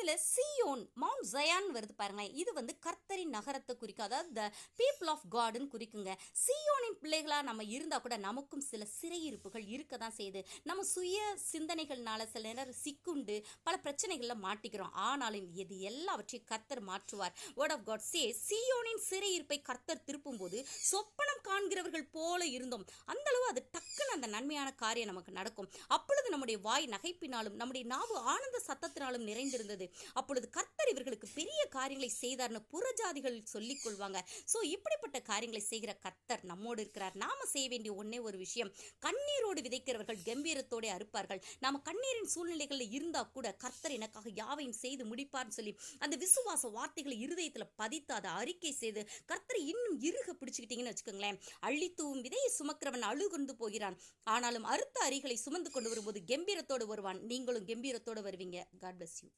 பைபிள்ல சீயோன் மவுண்ட் ஜயான் வருது பாருங்களேன். இது கர்த்தரின் நகரத்தை குறிக்கும், அதாவது த பீப்புள் ஆஃப் காட்னு குறிக்குங்க. சீயோனின் பிள்ளைகளா நம்ம இருந்தா கூட நமக்கும் சில சிறையிருப்புகள் இருக்க தான் செய்யுது. நம்ம சுய சிந்தனைகள்னால சில நேரம் சிக்குண்டு பல பிரச்சனைகள்ல மாட்டிக்கிறோம். ஆனாலும் இது எல்லாவற்றையும் கர்த்தர் மாற்றுவார். வேர்ட் ஆஃப் காட் சே சீயோனின் சிறையிருப்பை கர்த்தர் திருப்பும் போது சொப்பனம் காண்கிறவர்கள் போல இருந்தோம். அந்த அளவு அது டக்குன்னு அந்த நன்மையான காரியம் நமக்கு நடக்கும். அப்பொழுது நம்முடைய வாய் நகைப்பினாலும் நம்முடைய நாவு ஆனந்த சத்தத்தினாலும் நிறைந்திருந்தது. அப்பொழுது கர்த்தர் இவர்களுக்கு பெரிய காரியங்களை செய்தார்னு புறஜாதிகள் சொல்லிக் கொள்வாங்க. ஸோ இப்படிப்பட்ட காரியங்களை செய்கிற கர்த்தர் நம்மோடு இருக்கிறார். நாம செய்ய வேண்டிய ஒன்னே ஒரு விஷயம், கண்ணீரோடு விதைக்கிறவர்கள் கம்பீரத்தோடு அறுப்பார்கள். நாம கண்ணீரின் சூழ்நிலைகளில் இருந்தா கூட கர்த்தர் எனக்காக யாவையும் செய்து முடிப்பார்னு சொல்லி அந்த விசுவாச வார்த்தைகளை இருதயத்துல பதித்து அதை அறிக்கை செய்து கர்த்தரை இன்னும் இறுக பிடிச்சுக்கிட்டீங்கன்னு வச்சுக்கோங்களேன். அள்ளித்தூவும் விதையை சுமக்கிறவன் அழுகுந்து போகிறான், ஆனாலும் அறுத்த அரிகளை சுமந்து கொண்டு வரும்போது கம்பீரத்தோடு வருவான். நீங்களும் கம்பீரத்தோடு வருவீங்க. God bless you.